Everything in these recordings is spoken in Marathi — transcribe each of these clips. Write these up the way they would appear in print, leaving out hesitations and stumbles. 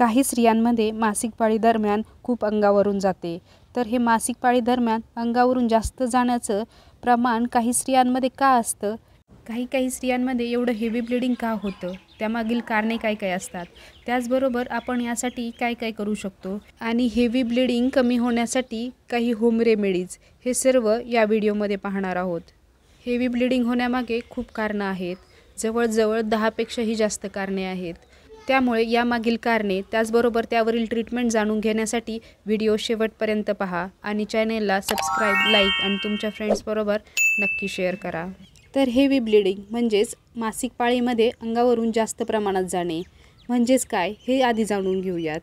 काही स्त्रियांमध्ये मासिक पाळी दरम्यान खूप अंगावरून जाते, तर हे मासिक पाळी दरम्यान अंगावरून जास्त जाण्याचं प्रमाण काही स्त्रियांमध्ये का असतं? काही स्त्रियांमध्ये एवढं हेवी ब्लिडिंग का होतं? त्यामागील कारणे काय काय असतात? त्याचबरोबर आपण यासाठी काय काय करू शकतो? आणि हेवी ब्लिडिंग कमी होण्यासाठी काही होम रेमेडीज, हे सर्व या व्हिडिओमध्ये पाहणार आहोत. हेवी ब्लिडिंग होण्यामागे खूप कारणं आहेत. जवळजवळ 10पेक्षाही जास्त कारणे आहेत. त्यामुळे यामागील कारणे त्याचबरोबर त्यावरील ट्रीटमेंट जाणून घेण्यासाठी व्हिडिओ शेवटपर्यंत पहा आणि चॅनेलला सबस्क्राईब, लाईक आणि तुमच्या फ्रेंड्सबरोबर नक्की शेअर करा. तर हेवी ब्लिडिंग म्हणजेच मासिक पाळीमध्ये अंगावरून जास्त प्रमाणात जाणे म्हणजेच काय, हे आधी जाणून घेऊयात.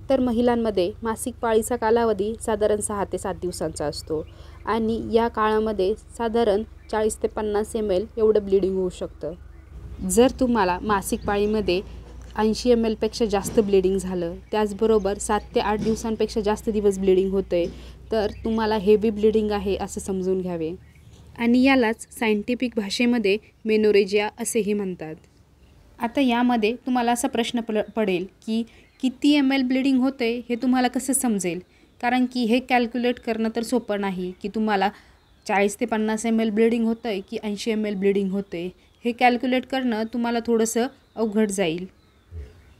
तर महिलांमध्ये मासिक पाळीचा कालावधी साधारण 6 ते 7 दिवसांचा असतो आणि या काळामध्ये साधारण 40 ते 50 ml एवढं ब्लिडिंग होऊ शकतं. जर तुम्हाला मासिक पाळीमध्ये 80 ml पेक्षा जास्त ब्लिडिंग झालं, त्याचबरोबर 7 ते 8 दिवसांपेक्षा जास्त दिवस ब्लिडिंग होतंय, तर तुम्हाला हेवी ब्लिडिंग आहे असं समजून घ्यावे. आणि यालाच सायंटिफिक भाषेमध्ये मेनोरेजिया असेही म्हणतात. आता यामध्ये तुम्हाला असा प्रश्न पडेल की किती ml ब्लिडिंग होते हे तुम्हाला कसं समजेल? कारण की हे कॅल्क्युलेट करणं तर सोपं नाही की तुम्हाला 40 ते 50 ml ब्लिडिंग होतं आहे की 80 ml ब्लिडिंग होतं आहे. हे कॅल्क्युलेट करणं तुम्हाला थोडंसं अवघड जाईल.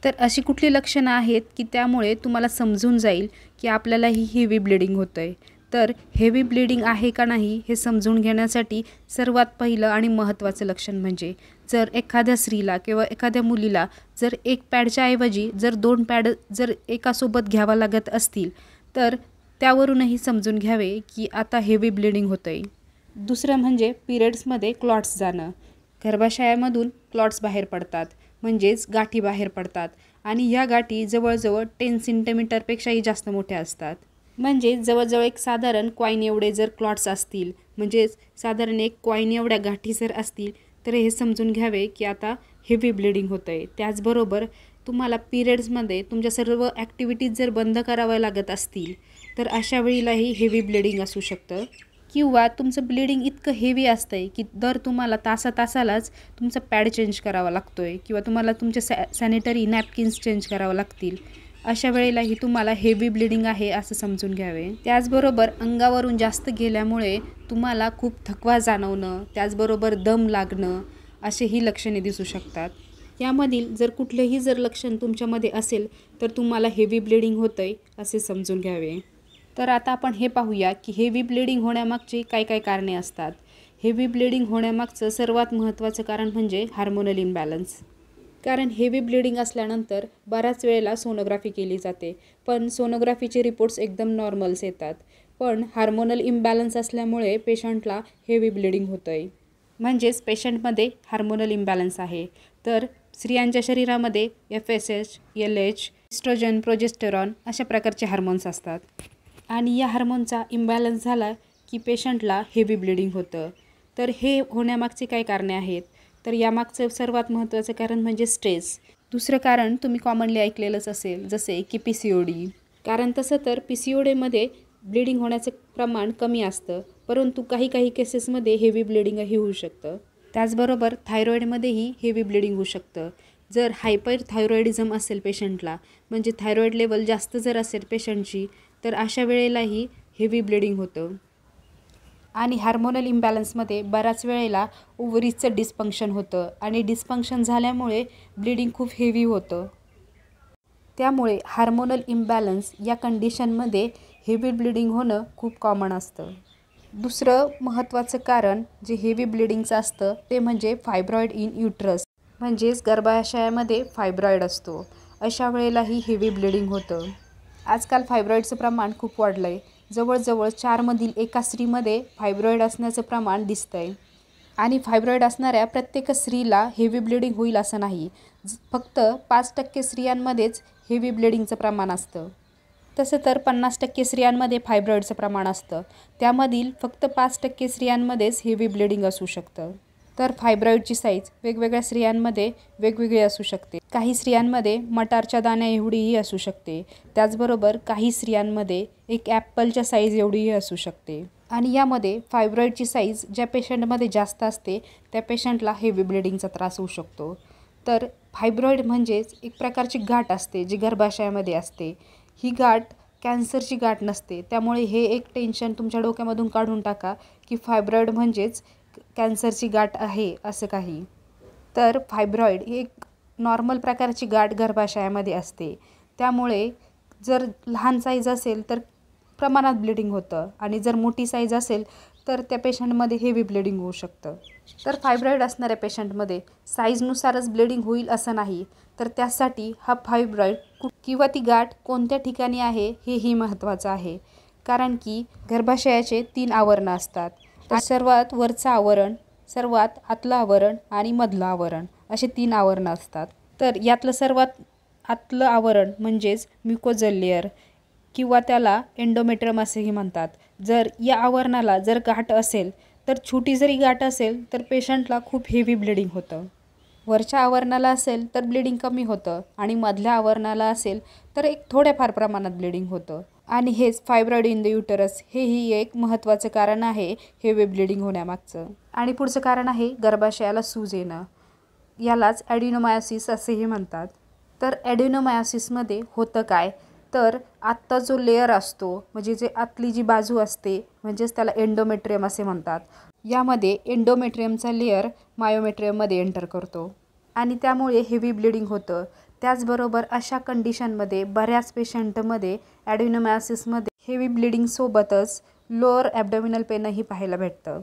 तर अशी कुठली लक्षणं आहेत की त्यामुळे तुम्हाला समजून जाईल की आपल्याला ही हेवी ब्लिडिंग होतं आहे? तर हेवी ब्लिडिंग आहे का नाही हे समजून घेण्यासाठी सर्वात पहिलं आणि महत्त्वाचं लक्षण म्हणजे जर एखाद्या स्त्रीला किंवा एखाद्या मुलीला जर एक पॅडच्या ऐवजी जर 2 पॅड जर एकासोबत घ्यावा लागत असतील, तर त्यावरूनही समजून घ्यावे की आता हेवी ब्लिडिंग होतं आहे. दुसरं म्हणजे पिरियड्समध्ये क्लॉट्स जाणं. गर्भाशयामधून क्लॉट्स बाहेर पडतात, म्हणजेच गाठी बाहेर पडतात आणि या गाठी जवळजवळ 10 सेंटीमीटरपेक्षाही जास्त मोठ्या असतात. म्हणजे जवळजवळ एक साधारण कॉईन एवढे जर क्लॉट्स असतील, म्हणजेच साधारण एक कॉईन एवढ्या गाठी जर असतील, तर हे समजून घ्यावे की आता हेवी ब्लिडिंग होतं आहे. त्याचबरोबर तुम्हाला पिरियड्समध्ये तुमच्या सर्व ॲक्टिव्हिटीज जर बंद कराव्या लागत असतील, तर अशा वेळीलाही हेवी ब्लिडिंग असू शकतं. किंवा तुमचं ब्लिडिंग इतकं हेवी असतं आहे की दर तुम्हाला तासालाच तुमचा पॅड चेंज करावा लागतो आहे किंवा तुम्हाला तुमचे सॅनिटरी नॅपकिन्स चेंज करावं लागतील. अशा वेळेलाही तुम्हाला हेवी ब्लिडिंग आहे असं समजून घ्यावे. त्याचबरोबर अंगावरून जास्त गेल्यामुळे तुम्हाला खूप थकवा जाणवणं, त्याचबरोबर दम लागणं असेही लक्षणे दिसू शकतात. यामधील जर कुठलेही जर लक्षण तुमच्यामध्ये असेल, तर तुम्हाला हेवी ब्लिडिंग होतं आहे असे समजून घ्यावे. तर आता आपण हे पाहूया की हेवी ब्लिडिंग होण्यामागची काय काय कारणे असतात. हेवी ब्लिडिंग होण्यामागचं सर्वात महत्त्वाचं कारण म्हणजे हार्मोनल इम्बॅलन्स. कारण हेवी ब्लिडिंग असल्यानंतर बऱ्याच वेळेला सोनोग्राफी केली जाते, पण सोनोग्राफीचे रिपोर्ट्स एकदम नॉर्मल्स येतात. पण हार्मोनल इम्बॅलन्स असल्यामुळे पेशंटला हेवी ब्लिडिंग होतं आहे. म्हणजेच पेशंटमध्ये हार्मोनल इम्बॅलन्स आहे. तर स्त्रियांच्या शरीरामध्ये FSH, LH, इस्ट्रोजन, प्रोजेस्टेरॉन अशा प्रकारचे हार्मोन्स असतात आणि या हार्मोनचा इम्बॅलन्स झाला की पेशंटला हेवी ब्लिडिंग होतं. तर हे होण्यामागचे काय कारणे आहेत? तर यामागचं सर्वात महत्त्वाचं कारण म्हणजे स्ट्रेस. दुसरं कारण तुम्ही कॉमनली ऐकलेलंच असेल, जसे की PCOD. कारण तसं तर PCODमध्ये ब्लिडिंग होण्याचं प्रमाण कमी असतं, परंतु काही केसेसमध्ये हेवी ब्लिडिंगही होऊ शकतं. त्याचबरोबर थायरॉईडमध्येही हेवी ब्लिडिंग होऊ शकतं. जर हायपरथायरॉईडिझम असेल पेशंटला, म्हणजे थायरॉईड लेवल जास्त जर असेल पेशंटची, तर अशा वेळेलाही हेवी ब्लिडिंग होतं. आणि हार्मोनल इम्बॅलन्समध्ये बऱ्याच वेळेला ओव्हरीजचं डिस्फंक्शन होतं आणि डिस्फंक्शन झाल्यामुळे ब्लिडिंग खूप हेवी होतं. त्यामुळे हार्मोनल इम्बॅलन्स या कंडिशनमध्ये हेवी ब्लिडिंग होणं खूप कॉमन असतं. दुसरं महत्त्वाचं कारण जे हेवी ब्लिडिंगचं असतं ते म्हणजे फायब्रॉईड इन युट्रस, म्हणजेच गर्भाशयामध्ये फायब्रॉईड असतो. अशा वेळेलाही हेवी ब्लिडिंग होतं. आजकाल फायब्रॉईडचं प्रमाण खूप वाढलं आहे. जवळजवळ 4मधील एका स्त्रीमध्ये फायब्रॉईड असण्याचं प्रमाण दिसतं आहे. आणि फायब्रॉईड असणाऱ्या प्रत्येक स्त्रीला हेवी ब्लिडिंग होईल असं नाही. फक्त 5% स्त्रियांमध्येच हेवी ब्लिडिंगचं प्रमाण असतं. तसं तर 50% स्त्रियांमध्ये फायब्रॉईडचं प्रमाण असतं. त्यामधील फक्त 5% स्त्रियांमध्येच हेवी ब्लिडिंग असू शकतं. तर फायब्रॉईडची साईज वेगवेगळ्या स्त्रियांमध्ये वेगवेगळी असू शकते. काही स्त्रियांमध्ये मटारच्या दाण्या एवढीही असू शकते. त्याचबरोबर काही स्त्रियांमध्ये एक ॲपलच्या साईज एवढीही असू शकते. आणि यामध्ये फायब्रॉईडची साईज ज्या पेशंटमध्ये जास्त असते त्या पेशंटला हेवी ब्लिडिंगचा त्रास होऊ शकतो. तर फायब्रॉईड म्हणजेच एक प्रकारची गाठ असते जी गर्भाशयामध्ये असते. ही गाठ कॅन्सरची गाठ नसते. त्यामुळे हे एक टेन्शन तुमच्या डोक्यामधून काढून टाका की फायब्रॉईड म्हणजेच कॅन्सरची गाठ आहे असं काही. तर फायब्रॉईड ही एक नॉर्मल प्रकारची गाठ गर्भाशयामध्ये असते. त्यामुळे जर लहान साईज असेल तर प्रमाणात ब्लिडिंग होतं आणि जर मोठी साईज असेल तर त्या पेशंटमध्ये हेवी ब्लिडिंग होऊ शकतं. तर फायब्रॉईड असणाऱ्या पेशंटमध्ये साईजनुसारच ब्लिडिंग होईल असं नाही, तर त्यासाठी हा फायब्रॉईड किंवा ती गाठ कोणत्या ठिकाणी आहे हेही महत्त्वाचं आहे. कारण की गर्भाशयाचे 3 आवरणं असतात. सर्वात वरचं आवरण, सर्वात आतलं आवरण आणि मधलं आवरण असे 3 आवरणं असतात. तर यातलं सर्वात आतलं आवरण म्हणजेच म्युकोजल लेअर किंवा त्याला एंडोमेट्रियम असेही म्हणतात. जर या आवरणाला जर गाठ असेल तर छोटी जरी गाठ असेल तर पेशंटला खूप हेवी ब्लिडिंग होतं. वरच्या आवरणाला असेल तर ब्लिडिंग कमी होतं आणि मधल्या आवरणाला असेल तर एक थोड्याफार प्रमाणात ब्लिडिंग होतं. आणि हेच फायब्रॉईड इन द युटरस हेही एक महत्त्वाचं कारण आहे हेवी ब्लिडिंग होण्यामागचं. आणि पुढचं कारण आहे गर्भाशयाला सूज येणं. यालाच ॲडिनोमायोसिस असेही म्हणतात. तर ॲडिनोमायोसिसमध्ये होतं काय, तर आत्ता जो लेअर असतो म्हणजे जे आतली जी बाजू असते म्हणजेच त्याला एंडोमेट्रियम असे म्हणतात. यामध्ये एंडोमेट्रियमचा लेअर मायोमेट्रियममध्ये एंटर करतो आणि त्यामुळे हेवी ब्लिडिंग होतं. त्याचबरोबर अशा कंडिशनमध्ये बऱ्याच पेशंटमध्ये ॲडिनोमायोसिसमध्ये हेवी ब्लिडिंगसोबतच लोअर ॲब्डोमिनल पेनही पाहायला भेटतं.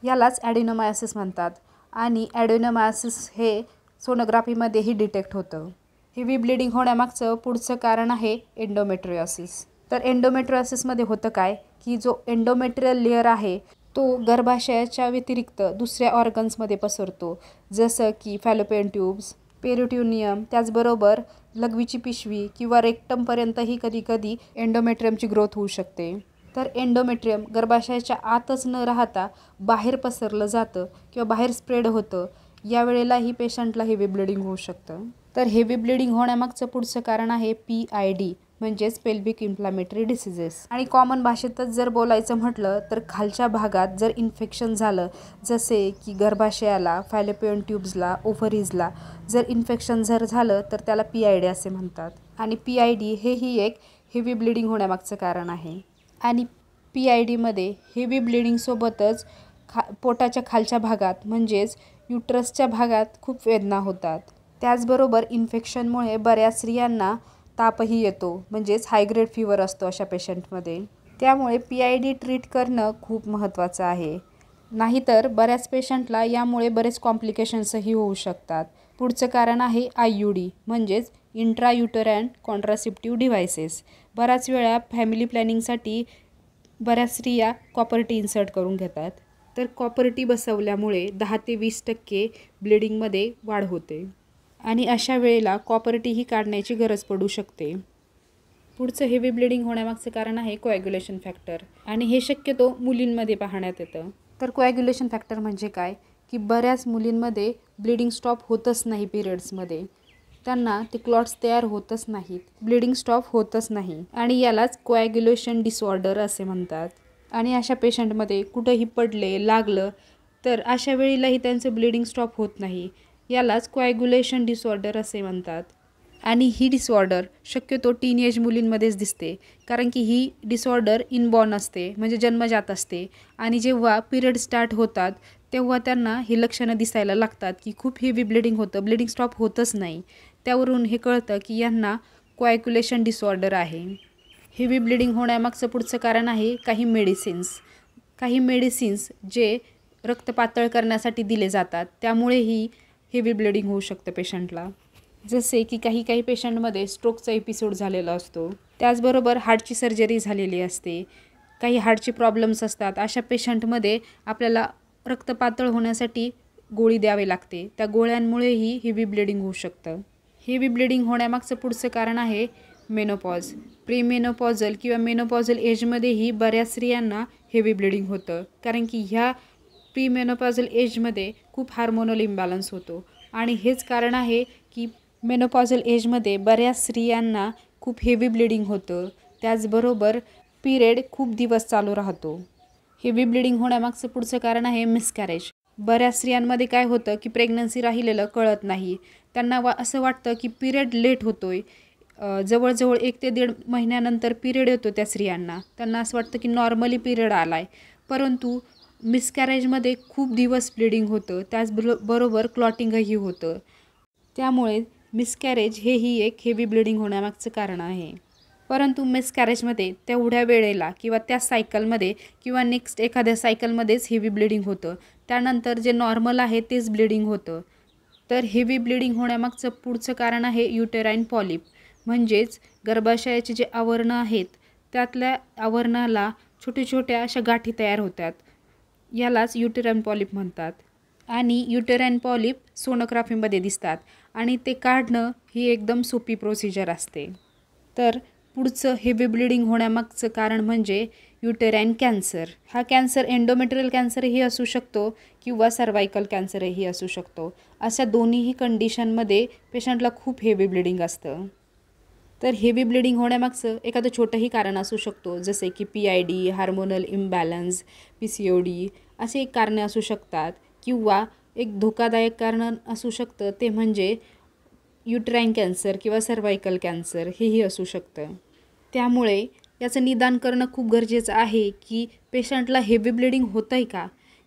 यालाच ॲडिनोमायोसिस म्हणतात. आणि ॲडिनोमायोसिस हे सोनोग्राफीमध्येही डिटेक्ट होतं. हेवी ब्लिडिंग होण्यामागचं पुढचं कारण आहे एंडोमेट्रियोसिस. तर एंडोमेट्रियोसिसमध्ये होतं काय की जो एंडोमेट्रियल लेअर आहे तो गर्भाशयाच्या व्यतिरिक्त दुसऱ्या ऑर्गन्समध्ये पसरतो, जसं की फॅलोपियन ट्यूब्स, पेरिट्युनियम, त्याचबरोबर लघवीची पिशवी किंवा रेक्टमपर्यंतही कधीकधी एंडोमेट्रियमची ग्रोथ होऊ शकते. तर एंडोमेट्रियम गर्भाशयाच्या आतच न राहता बाहेर पसरलं जातं किंवा बाहेर स्प्रेड होतं. यावेळेलाही पेशंटला हेवी ब्लिडिंग होऊ शकतं. तर हेवी ब्लिडिंग होण्यामागचं पुढचं कारण आहे PID म्हणजेच पेल्विक इन्फ्लॅमेटरी डिसीजेस. आणि कॉमन भाषेतच जर बोलायचं म्हटलं तर खालच्या भागात जर इन्फेक्शन झालं, जसे की गर्भाशयाला, फॅलोपियन ट्यूब्सला, ओव्हरीजला जर इन्फेक्शन जर झालं तर त्याला PID असे म्हणतात. आणि PID हेही एक हेवी ब्लिडिंग होण्यामागचं कारण आहे. आणि PIDमध्ये हेवी ब्लिडिंगसोबतच पोटाच्या खालच्या भागात म्हणजेच युट्रसच्या भागात खूप वेदना होतात. त्याचबरोबर इन्फेक्शनमुळे बऱ्याच स्त्रियांना तापही येतो म्हणजेच हाय ग्रेड फीवर असतो अशा पेशंटमध्ये. त्यामुळे PID ट्रीट करणं खूप महत्त्वाचं आहे. नाहीतर बऱ्याच पेशंटला यामुळे बरेच कॉम्प्लिकेशन्सही होऊ शकतात. पुढचं कारण आहे IUD म्हणजेच इंट्रायुटराइन कॉन्ट्रासेप्टिव्ह डिव्हायसेस. बऱ्याच वेळा फॅमिली प्लॅनिंगसाठी बऱ्याच स्त्रिया कॉपर-टी इन्सर्ट करून घेतात. तर कॉपर-टी बसवल्यामुळे 10 ते 20% ब्लिडिंगमध्ये वाढ होते आणि अशा वेळेला कॉपर-टीही काढण्याची गरज पडू शकते. पुढचं हेवी ब्लिडिंग होण्यामागचं कारण आहे कोॲग्युलेशन फॅक्टर आणि हे शक्यतो मुलींमध्ये पाहण्यात येतं. तर कोॲग्युलेशन फॅक्टर म्हणजे काय की बऱ्याच मुलींमध्ये ब्लिडिंग स्टॉप होतच नाही पिरियड्समध्ये. त्यांना ते क्लॉट्स तयार होतच नाहीत, ब्लिडिंग स्टॉप होतच नाही आणि यालाच कोॲग्युलेशन डिसऑर्डर असे म्हणतात. आणि अशा पेशंटमध्ये कुठंही पडले, लागलं तर अशा वेळेलाही त्यांचं ब्लिडिंग स्टॉप होत नाही. यालाच कोॲग्युलेशन डिसऑर्डर असे म्हणतात. आणि ही डिसऑर्डर शक्यतो टीनएज मुलींमध्येच दिसते, कारण की ही डिसऑर्डर इनबॉर्न असते म्हणजे जन्मजात असते. आणि जेव्हा पिरियड स्टार्ट होतात तेव्हा त्यांना ही लक्षणं दिसायला लागतात की खूप हेवी ब्लिडिंग होतं, ब्लिडिंग स्टॉप होतच नाही. त्यावरून हे कळतं की यांना कोॲग्युलेशन डिसऑर्डर आहे. हेवी ब्लिडिंग होण्यामागचं पुढचं कारण आहे काही मेडिसिन्स जे रक्त पातळ करण्यासाठी दिले जातात, त्यामुळेही हेवी ब्लिडिंग होऊ शकतं पेशंटला. जसे की काही पेशंटमध्ये स्ट्रोकचा एपिसोड झालेला असतो, त्याचबरोबर हार्टची सर्जरी झालेली असते, काही हार्टचे प्रॉब्लेम्स असतात. अशा पेशंटमध्ये आपल्याला रक्त पातळ होण्यासाठी गोळी द्यावी लागते. त्या गोळ्यांमुळेही हेवी ब्लिडिंग होऊ शकतं. हेवी ब्लिडिंग होण्यामागचं पुढचं कारण आहे मेनोपॉज. प्रीमेनोपॉझल किंवा मेनोपॉझल एजमध्येही बऱ्याच स्त्रियांना हेवी ब्लिडिंग होतं, कारण की ह्या प्रीमेनोपॉझल एजमध्ये खूप हार्मोनल इम्बॅलन्स होतो. आणि हेच कारण आहे की मेनोपॉझल एजमध्ये बऱ्याच स्त्रियांना खूप हेवी ब्लिडिंग होतं. त्याचबरोबर पिरियड खूप दिवस चालू राहतो. हेवी ब्लिडिंग होण्यामागचं पुढचं कारण आहे मिसकॅरेज. बऱ्याच स्त्रियांमध्ये काय होतं की प्रेग्नन्सी राहिलेलं कळत नाही, त्यांना असं वाटतं की पिरियड लेट होतो आहे, जवळजवळ 1 ते 1.5 महिन्यानंतर पिरियड येतो त्या स्त्रियांना. त्यांना असं वाटतं की नॉर्मली पिरियड आला आहे, परंतु मिसकॅरेजमध्ये खूप दिवस ब्लिडिंग होतं, त्याचबरोबर क्लॉटिंगही होतं. त्यामुळे मिसकॅरेज हेही एक हेवी ब्लिडिंग होण्यामागचं कारण आहे. परंतु मिसकॅरेजमध्ये तेवढ्या वेळेला किंवा त्या सायकलमध्ये किंवा नेक्स्ट एखाद्या सायकलमध्येच हेवी ब्लिडिंग होतं. त्यानंतर जे नॉर्मल आहे तेच ब्लिडिंग होतं. तर हेवी ब्लिडिंग होण्यामागचं पुढचं कारण आहे युटेराईन पॉलिप, म्हणजेच गर्भाशयाचे जे आवरणं आहेत त्यातल्या आवरणाला छोट्या छोट्या अशा गाठी तयार होतात. यालाच युटेराईन पॉलिप म्हणतात. आणि युटेराईन पॉलिप सोनोग्राफीमध्ये दिसतात आणि ते काढणं ही एकदम सोपी प्रोसिजर असते. तर पुढचं हेवी ब्लिडिंग होण्यामागचं कारण म्हणजे युटेराईन कॅन्सर. हा कॅन्सर एंडोमेट्रियल कॅन्सरही असू शकतो किंवा सर्वायकल कॅन्सरही असू शकतो. अशा दोन्हीही कंडिशनमध्ये पेशंटला खूप हेवी ब्लिडिंग असतं. तर हेवी ब्लिडिंग होण्यामागचं एखादं छोटंही कारण असू शकतो, जसे की PID, हार्मोनल इम्बॅलन्स, PCOD असे एक कारणे असू शकतात. किंवा एक धोकादायक कारण असू शकतं ते म्हणजे युटेराईन कॅन्सर किंवा सर्वायकल कॅन्सर हेही असू शकतं. त्यामुळे याचं निदान करणं खूप गरजेचं आहे की पेशंटला हेवी ब्लिडिंग होतं आहे का,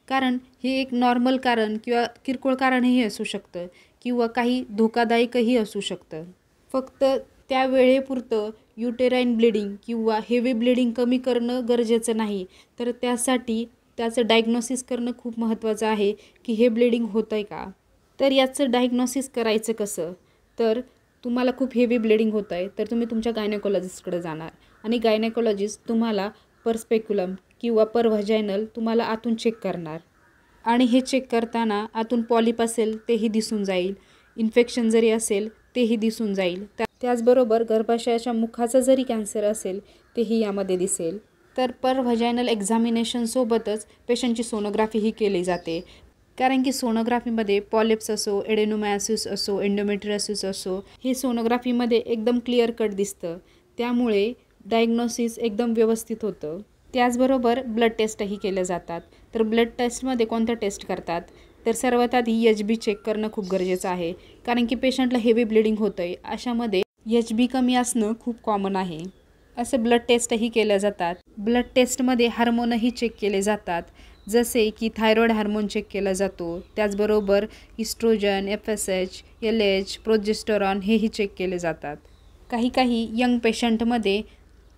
कारण हे एक नॉर्मल कारण किंवा किरकोळ कारणही असू शकतं किंवा काही धोकादायकही असू शकतं. फक्त त्या वेळेपुरतं युटेराईन ब्लिडिंग किंवा हेवी ब्लिडिंग कमी करणं गरजेचं नाही, तर त्यासाठी त्याचं डायग्नोसिस करणं खूप महत्त्वाचं आहे की हे ब्लिडिंग होतं आहे का. तर याचं डायग्नोसिस करायचं कसं, तर तुम्हाला खूप हेवी ब्लिडिंग होतं आहे तर तुम्ही तुमच्या गायनेकोलॉजिस्टकडे जाणार आणि गायनेकोलॉजिस्ट तुम्हाला परस्पेक्युलम किंवा परव्हजायनल तुम्हाला आतून चेक करणार आणि हे चेक करताना आतून पॉलिप असेल तेही दिसून जाईल, इन्फेक्शन जरी असेल तेही दिसून जाईल. त्याचबरोबर गर्भाशयाच्या मुखाचा जरी कॅन्सर असेल तेही यामध्ये दिसेल. तर परव्हजायनल एक्झामिनेशनसोबतच पेशंटची सोनोग्राफीही केली जाते, कारण की सोनोग्राफीमध्ये पॉलिप्स असो, एडेनोमायोसिस असो, एंडोमेट्रियोसिस असो, हे सोनोग्राफीमध्ये एकदम क्लिअर कट दिसतं. त्यामुळे डायग्नोसिस एकदम व्यवस्थित होतं. त्याचबरोबर ब्लड टेस्टही केल्या जातात. तर ब्लड टेस्टमध्ये कोणत्या टेस्ट करतात, तर सर्वात आधी HB चेक करणं खूप गरजेचं आहे, कारण की पेशंटला हेवी ब्लिडिंग होतं आहे अशामध्ये HB कमी असणं खूप कॉमन आहे. असे ब्लड टेस्टही केल्या जातात. ब्लड टेस्टमध्ये हार्मोनही चेक केले जातात, जसे की थायरॉईड हार्मोन चेक केला जातो. त्याचबरोबर इस्ट्रोजन, FSH, LH, प्रोजेस्टेरॉन हेही चेक केले जातात. काही यंग पेशंटमध्ये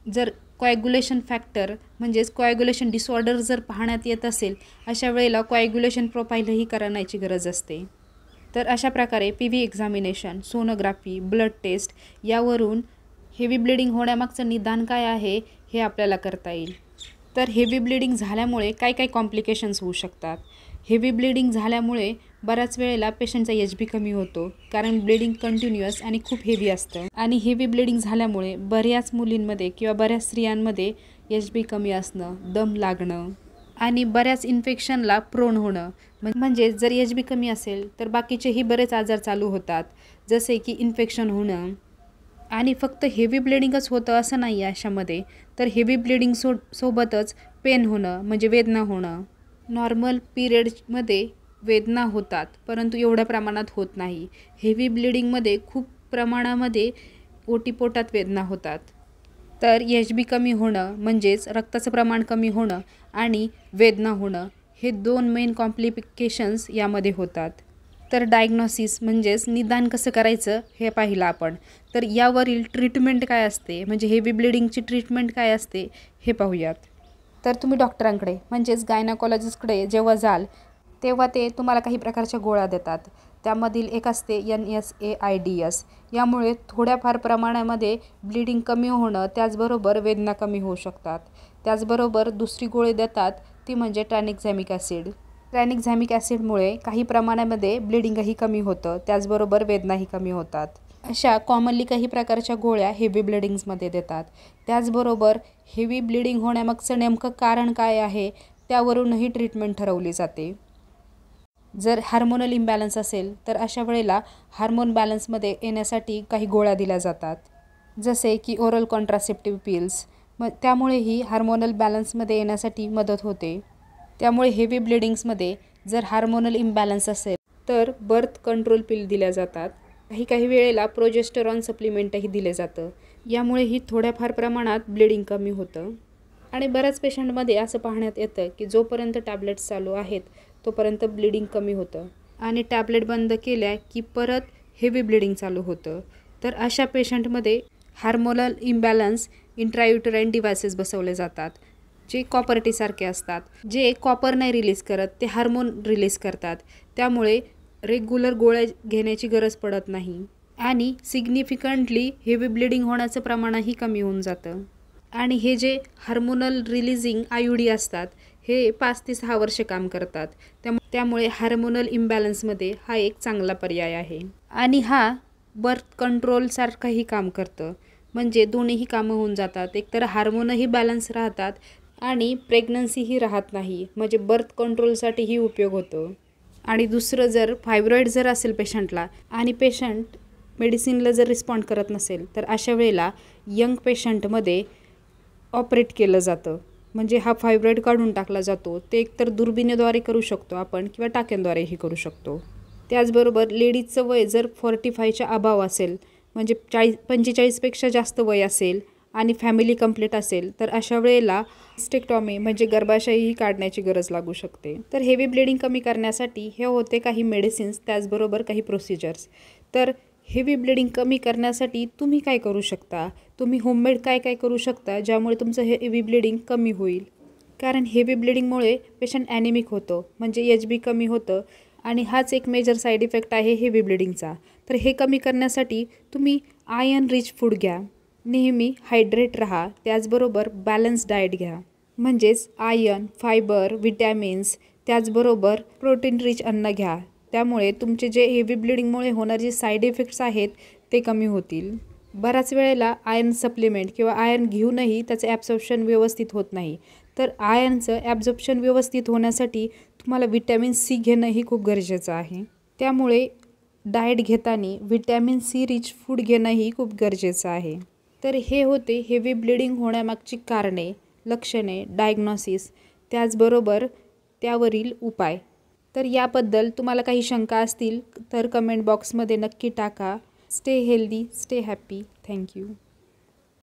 जर कोॲग्युलेशन फॅक्टर म्हणजेच कोॲग्युलेशन डिसऑर्डर जर पाहण्यात येत असेल, अशा वेळेला कोॲग्युलेशन प्रोफाईलही करण्याची गरज असते. तर अशा प्रकारे PV examination, sonography, blood test यावरून हेवी ब्लिडिंग होण्यामागचं निदान काय आहे हे आपल्याला करता येईल. तर हेवी ब्लिडिंग झाल्यामुळे काय कॉम्प्लिकेशन्स होऊ शकतात. हेवी ब्लिडिंग झाल्यामुळे बऱ्याच वेळेला पेशंटचा HB कमी होतो, कारण ब्लिडिंग कंटिन्युअस आणि खूप हेवी असतं. आणि हेवी ब्लिडिंग झाल्यामुळे बऱ्याच मुलींमध्ये किंवा बऱ्याच स्त्रियांमध्ये HB कमी असणं, दम लागणं आणि बऱ्याच इन्फेक्शनला प्रोन होणं. म्हणजे जर HB कमी असेल तर बाकीचेही बरेच आजार चालू होतात, जसे की इन्फेक्शन होणं. आणि फक्त हेवी ब्लिडिंगच होतं असं नाही आहे अशामध्ये, तर हेवी ब्लिडिंग सोबतच पेन होणं म्हणजे वेदना होणं. नॉर्मल पिरियडमध्ये वेदना होतात, परंतु एवढ्या प्रमाणात होत नाही. हेवी ब्लिडिंगमध्ये खूप प्रमाणामध्ये ओटीपोटात वेदना होतात. तर HB कमी होणं म्हणजेच रक्ताचं प्रमाण कमी होणं आणि वेदना होणं हे 2 मेन कॉम्प्लिकेशन्स यामध्ये होतात. तर डायग्नोसिस म्हणजेच निदान कसं करायचं हे पाहिलं आपण. तर यावरील ट्रीटमेंट काय असते, म्हणजे हेवी ब्लिडिंगची ट्रीटमेंट काय असते हे पाहूयात. तर तुम्ही डॉक्टरांकडे म्हणजेच गायनेकोलॉजिस्टकडे जेव्हा जाल तेव्हा ते तुम्हाला काही प्रकारच्या गोळ्या देतात. त्यामधील एक असते NSAIDs. यामुळे थोड्याफार प्रमाणामध्ये ब्लिडिंग कमी होणं, त्याचबरोबर वेदना कमी होऊ शकतात. त्याचबरोबर दुसरी गोळी देतात ती म्हणजे ट्रॅनिक्झॅमिक ॲसिड. ट्रॅनिक्झॅमिक ॲसिडमुळे काही प्रमाणामध्ये ब्लिडिंगही कमी होतं, त्याचबरोबर वेदनाही कमी होतात. अशा कॉमनली काही प्रकारच्या गोळ्या हेवी ब्लिडिंग्समध्ये देतात. त्याचबरोबर हेवी ब्लिडिंग होण्यामागचं नेमकं कारण काय आहे त्यावरूनही ट्रीटमेंट ठरवली जाते. जर हार्मोनल इम्बॅलन्स असेल तर अशा वेळेला हार्मोन बॅलन्समध्ये येण्यासाठी काही गोळ्या दिल्या जातात, जसे की ओरल कॉन्ट्रासेप्टिव्ह पिल्स. त्यामुळेही हार्मोनल बॅलन्समध्ये येण्यासाठी मदत होते. त्यामुळे हेवी ब्लिडिंग्समध्ये जर हार्मोनल इम्बॅलन्स असेल तर बर्थ कंट्रोल पिल दिल्या जातात. काही वेळेला प्रोजेस्टेरॉन सप्लिमेंटही दिले जातं. यामुळेही थोड्याफार प्रमाणात ब्लिडिंग कमी होतं. आणि बऱ्याच पेशंटमध्ये असं पाहण्यात येतं की जोपर्यंत टॅब्लेट्स चालू आहेत तोपर्यंत ब्लिडिंग कमी होतं आणि टॅब्लेट बंद केल्या की परत हेवी ब्लिडिंग चालू होतं. तर अशा पेशंटमध्ये हार्मोनल इम्बॅलन्स इंट्रायुटराईन डिव्हायसेस बसवले जातात, जे कॉपर टीसारखे असतात. जे कॉपर नाही रिलीज करत ते हार्मोन रिलीज करतात. त्यामुळे रेग्युलर गोळ्या घेण्याची गरज पडत नाही आणि सिग्निफिकंटली हेवी ब्लिडिंग होण्याचं प्रमाणही कमी होऊन जातं. आणि हे जे हार्मोनल रिलीजिंग IUD असतात हे 5 ते 6 वर्ष काम करतात. त्यामुळे हार्मोनल इम्बॅलन्समध्ये हा एक चांगला पर्याय आहे. आणि हा बर्थ कंट्रोलसारखंही काम करतं. म्हणजे दोन्हीही कामं होऊन जातात. एकतर हार्मोनही बॅलन्स राहतात आणि प्रेग्नन्सीही राहत नाही, म्हणजे बर्थ कंट्रोलसाठीही उपयोग होतो. आणि दुसरं, जर फायब्रॉईड जर असेल पेशंटला आणि पेशंट मेडिसिनला जर रिस्पॉन्ड करत नसेल तर अशा वेळेला यंग पेशंटमध्ये ऑपरेट केलं जातं. म्हणजे हा फायब्रॉईड काढून टाकला जातो. ते एकतर दुर्बिणीद्वारे करू शकतो आपण किंवा टाक्यांद्वारेही करू शकतो. त्याचबरोबर लेडीजचं वय जर 45च्या अबाव असेल, म्हणजे 45पेक्षा जास्त वय असेल आणि फॅमिली कंप्लीट असेल तर अशा वेळेला हिस्टेक्टॉमी म्हणजे गर्भाशयही काढण्याची गरज लागू शकते. तर हेवी ब्लिडिंग कमी करण्यासाठी हे होते काही मेडिसिन्स, त्याचबरोबर काही प्रोसिजर्स. तर हेवी ब्लिडिंग कमी करण्यासाठी तुम्ही काय करू शकता? तुम्ही होममेड काय काय करू शकता ज्यामुळे तुमचं हेवी ब्लिडिंग कमी होईल? कारण हेवी ब्लिडिंगमुळे पेशंट ॲनिमिक होतो, म्हणजे HB कमी होतं आणि हाच एक मेजर साईड इफेक्ट आहे हेवी ब्लिडिंगचा. तर हे कमी करण्यासाठी तुम्ही आयर्न रिच फूड घ्या, नेहमी हायड्रेट राहा, त्याचबरोबर बॅलन्स डाएट घ्या. म्हणजेच आयर्न, फायबर, विटॅमिन्स, त्याचबरोबर प्रोटीन रिच अन्न घ्या. त्यामुळे तुमचे जे हेवी ब्लिडिंगमुळे होणारे जे साईड इफेक्ट्स आहेत ते कमी होतील. बऱ्याच वेळेला आयर्न सप्लिमेंट किंवा आयर्न घेऊनही त्याचं ॲब्झॉर्प्शन व्यवस्थित होत नाही. तर आयर्नचं ॲब्झॉर्प्शन व्यवस्थित होण्यासाठी तुम्हाला विटॅमिन C घेणंही खूप गरजेचं आहे. त्यामुळे डाएट घेताना विटॅमिन C रिच फूड घेणंही खूप गरजेचं आहे. तर हे होते हेवी ब्लिडिंग होण्यामागची कारणे, लक्षणे, डायग्नॉसिस, त्याचबरोबर त्यावरील उपाय. तर याबद्दल तुम्हाला काही शंका असतील तर कमेंट बॉक्समध्ये नक्की टाका. Stay healthy, stay happy. Thank you.